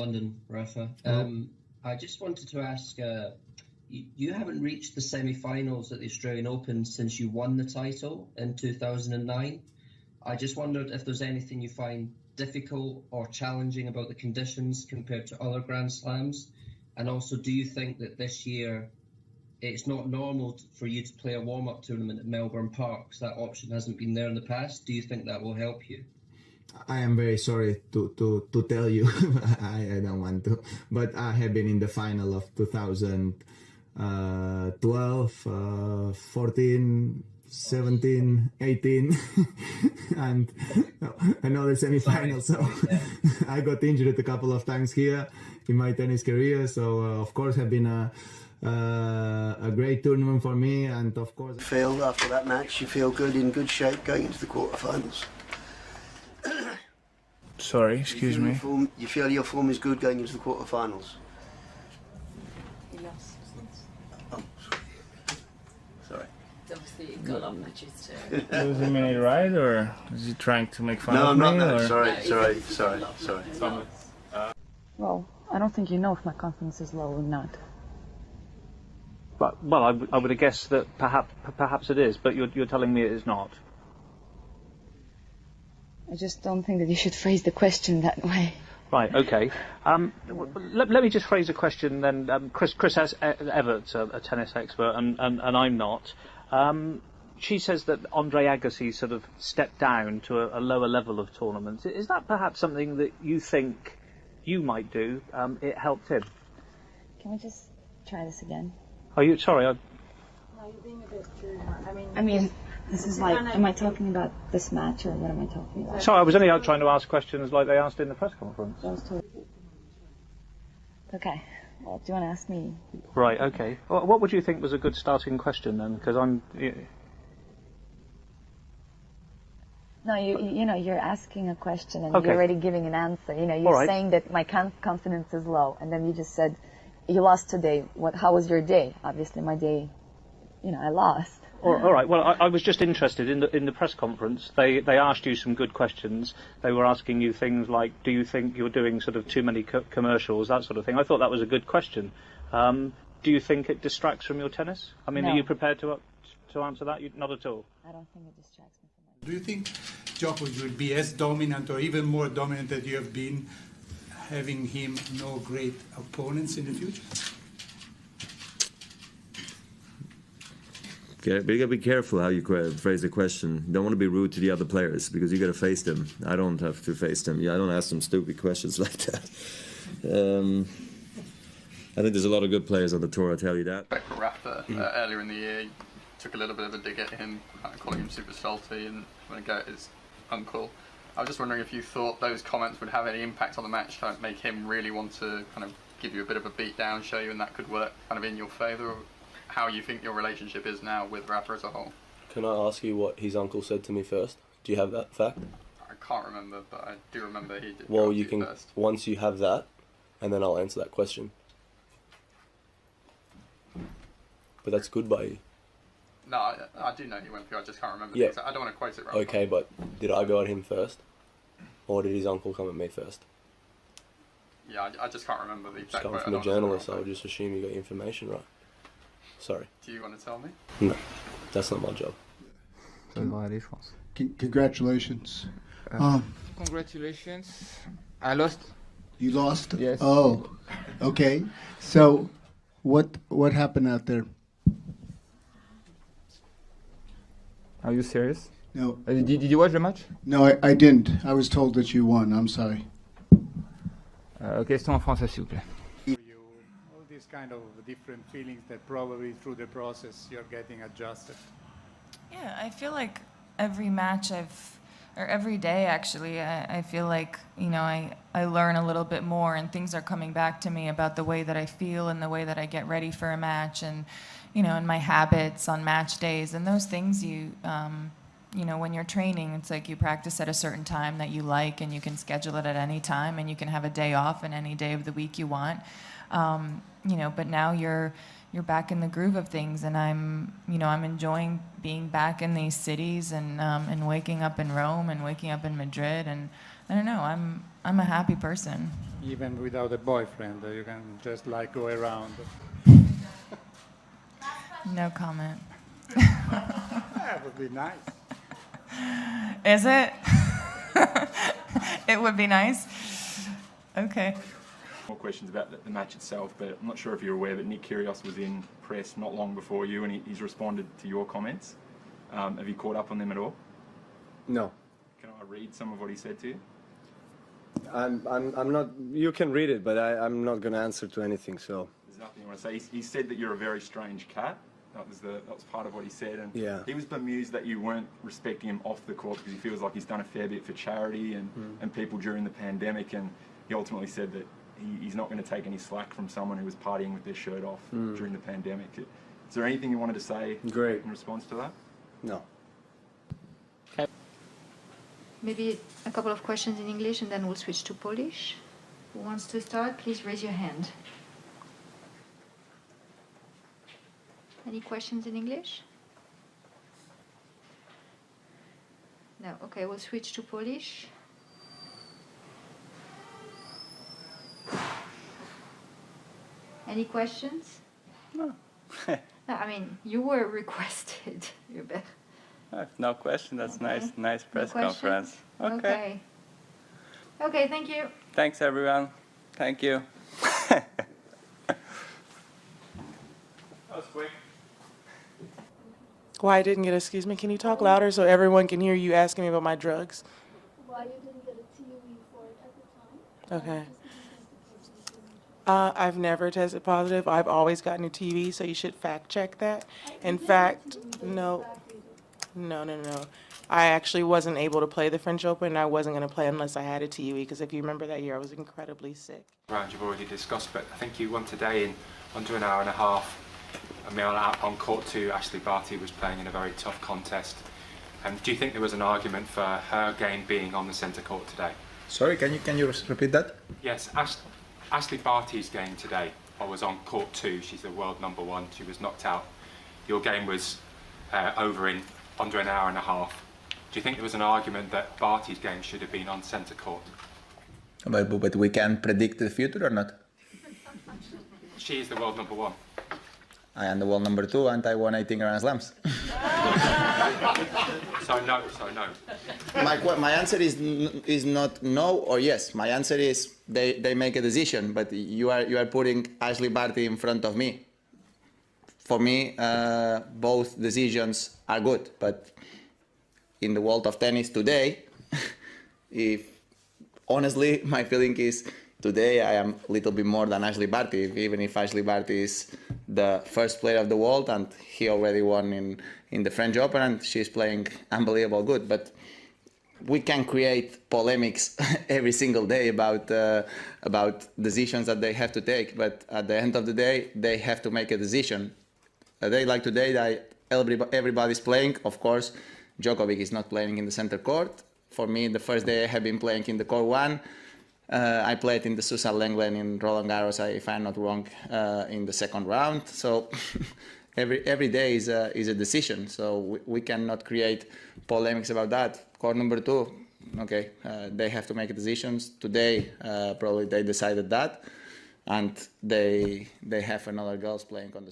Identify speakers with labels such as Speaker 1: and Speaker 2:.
Speaker 1: London, Rafa. I just wanted to ask, you haven't reached the semi-finals at the Australian Open since you won the title in 2009. I just wondered if there's anything you find difficult or challenging about the conditions compared to other Grand Slams, and also do you think that this year it's not normal for you to play a warm-up tournament at Melbourne Park because that option hasn't been there in the past? Do you think that will help you?
Speaker 2: I am very sorry to tell you, I don't want to, but I have been in the final of 2012, 14, 17, 18, and another semi-final. So I got injured a couple of times here in my tennis career. So of course, have been a great tournament for me, and of course.
Speaker 3: Feel after that match, you feel good, in good shape going into the quarterfinals.
Speaker 4: Sorry, excuse me.
Speaker 3: You feel your form is good going into the quarterfinals?
Speaker 5: Yes.
Speaker 3: Oh, sorry.
Speaker 5: Obviously, you've got a lot of matches too.
Speaker 4: Losing me right, or is he trying to make fun
Speaker 3: no,
Speaker 4: of
Speaker 3: I'm not.
Speaker 4: me?
Speaker 3: No,
Speaker 4: or?
Speaker 3: sorry.
Speaker 5: Well, I don't think you know if my confidence is low or not.
Speaker 6: But well, I would have guessed that perhaps it is, but you're telling me it is not.
Speaker 5: I just don't think that you should phrase the question that way.
Speaker 6: Right. Okay. Let me just phrase a question then. Chris Everett's a tennis expert, and I'm not. She says that Andre Agassi sort of stepped down to a lower level of tournaments. Is that perhaps something that you think you might do? It helped him.
Speaker 5: Can we just try this again?
Speaker 6: Are you sorry?
Speaker 7: No, you're being a bit too much.
Speaker 5: I mean, this is like, am I talking about this match or what am I talking about?
Speaker 6: Sorry, I was only out trying to ask questions like they asked in the press conference.
Speaker 5: Okay. Well, do you want to ask me?
Speaker 6: Right. Okay. Well, what would you think was a good starting question then? Because I'm.
Speaker 5: No, you know, you're asking a question and
Speaker 6: Okay.
Speaker 5: you're already giving an answer. You know, you're
Speaker 6: right.
Speaker 5: saying that my confidence is low, and then you just said, you lost today. How was your day? Obviously, my day, you know, I lost.
Speaker 6: All right. Well, I was just interested in the press conference. They asked you some good questions. They were asking you things like, do you think you're doing sort of too many commercials, that sort of thing. I thought that was a good question. Do you think it distracts from your tennis? I mean,
Speaker 5: No.
Speaker 6: Are you prepared to answer that? Not at all.
Speaker 5: I don't think it distracts me from my
Speaker 8: Do you think Djokovic will be as dominant or even more dominant that you have been, having him no great opponents in the future?
Speaker 9: But you gotta be careful how you phrase the question. You don't want to be rude to the other players because you gotta face them. I don't have to face them. I don't ask them stupid questions like that. I think there's a lot of good players on the tour, I'll tell you that.
Speaker 10: For Rafa, earlier in the year, you took a little bit of a dig at him, calling him super salty and having a go at his uncle. I was just wondering if you thought those comments would have any impact on the match, kind of make him really want to kind of give you a bit of a beat down, show you, and that could work kind of in your favour, or how you think your relationship is now with Rafa as a whole.
Speaker 11: Can I ask you what his uncle said to me first? Do you have that fact?
Speaker 10: I can't remember, but I do remember he did.
Speaker 11: Well, you can,
Speaker 10: first.
Speaker 11: once you have that, and then I'll answer that question. But that's good by you.
Speaker 10: No, I do know he went through, I just can't remember.
Speaker 11: Yeah.
Speaker 10: I don't want to quote it wrong.
Speaker 11: Okay, but did I go at him first? Or did his uncle come at me first?
Speaker 10: Yeah, I just can't remember the
Speaker 11: Just
Speaker 10: exact
Speaker 11: coming
Speaker 10: quote.
Speaker 11: from
Speaker 10: I
Speaker 11: a
Speaker 10: don't want to
Speaker 11: journalist,
Speaker 10: say it
Speaker 11: I'll
Speaker 10: wrong.
Speaker 11: just assume you got information right. Sorry.
Speaker 10: Do you want to tell me?
Speaker 11: No, that's not my job.
Speaker 12: Congratulations.
Speaker 4: Congratulations. I lost.
Speaker 12: You lost?
Speaker 4: Yes.
Speaker 12: Oh, okay. So, what happened out there?
Speaker 4: Are you serious?
Speaker 12: No.
Speaker 4: Did you watch the match?
Speaker 12: No, I didn't. I was told that you won. I'm sorry.
Speaker 4: Question en français, s'il vous plaît.
Speaker 8: For you, all these kind of different feelings that probably through the process you're getting adjusted.
Speaker 13: Yeah, I feel like every match or every day actually, I feel like, you know, I learn a little bit more and things are coming back to me about the way that I feel and the way that I get ready for a match and, you know, and my habits on match days and those things you know, when you're training, it's like you practice at a certain time that you like and you can schedule it at any time and you can have a day off in any day of the week you want. You know, but now you're back in the groove of things and I'm enjoying being back in these cities and waking up in Rome and waking up in Madrid and I don't know, I'm a happy person.
Speaker 8: even without a boyfriend. You can just like go around.
Speaker 13: No comment.
Speaker 8: That would be nice.
Speaker 13: Is it? It would be nice. Okay.
Speaker 14: More questions about the match itself, but I'm not sure if you're aware that Nick Kyrgios was in press not long before you, and he's responded to your comments. Have you caught up on them at all?
Speaker 11: No.
Speaker 14: Can I read some of what he said to you?
Speaker 11: I'm not. You can read it, but I'm not going to answer to anything. So.
Speaker 14: There's nothing you want to say. He said that you're a very strange cat. That was part of what he said, and
Speaker 11: yeah.
Speaker 14: He was bemused that you weren't respecting him off the court because he feels like he's done a fair bit for charity and people during the pandemic, and he ultimately said that he's not going to take any slack from someone who was partying with their shirt off during the pandemic. Is there anything you wanted to say in response to that?
Speaker 11: No.
Speaker 15: Maybe a couple of questions in English and then we'll switch to Polish. Who wants to start? Please raise your hand. Any questions in English? No. Okay, we'll switch to Polish. Any questions?
Speaker 16: No.
Speaker 15: No, I mean, you were requested, Hubert.
Speaker 16: No question. That's
Speaker 15: okay.
Speaker 16: Nice press
Speaker 15: no
Speaker 16: conference.
Speaker 15: Okay. Okay, thank you.
Speaker 16: Thanks, everyone. Thank you.
Speaker 14: That was quick.
Speaker 17: Why I didn't get, excuse me, can you talk louder so everyone can hear you asking me about my drugs?
Speaker 7: Why you didn't get a TOE for it at the time?
Speaker 17: Okay. I've never tested positive. I've always gotten a TB, so you should fact check that. In fact, no. I actually wasn't able to play the French Open, and I wasn't going to play unless I had a TUE, because if you remember that year, I was incredibly sick.
Speaker 18: Round you've already discussed, but I think you won today in under an hour and a half. I mean, on court 2, Ashley Barty was playing in a very tough contest. Do you think there was an argument for her game being on the centre court today?
Speaker 19: Sorry, can you repeat that?
Speaker 18: Yes, Ashley Barty's game today was on court 2. She's the world #1. She was knocked out. Your game was over in under an hour and a half. Do you think there was an argument that Barty's game should have been on centre court?
Speaker 19: But we can predict the future or not?
Speaker 18: She is the world #1.
Speaker 19: I am the world #2 and I won 18 Grand Slams.
Speaker 18: So no.
Speaker 19: My answer is not no or yes. My answer is they make a decision, but you are putting Ashley Barty in front of me. For me, both decisions are good, but in the world of tennis today, honestly, my feeling is today I am a little bit more than Ashley Barty, even if Ashley Barty is the first player of the world and he already won in the French Open and she's playing unbelievable good. But we can create polemics every single day about decisions that they have to take, but at the end of the day, they have to make a decision. A day like today, everybody's playing. Of course, Djokovic is not playing in the center court. For me, the first day I have been playing in the court 1. I played in the Susan Lenglen in Roland Garros, if I'm not wrong, in the second round. So every day is a decision. So we cannot create polemics about that. Court #2, okay, they have to make decisions. Today, probably they decided that, and they have another girls playing on the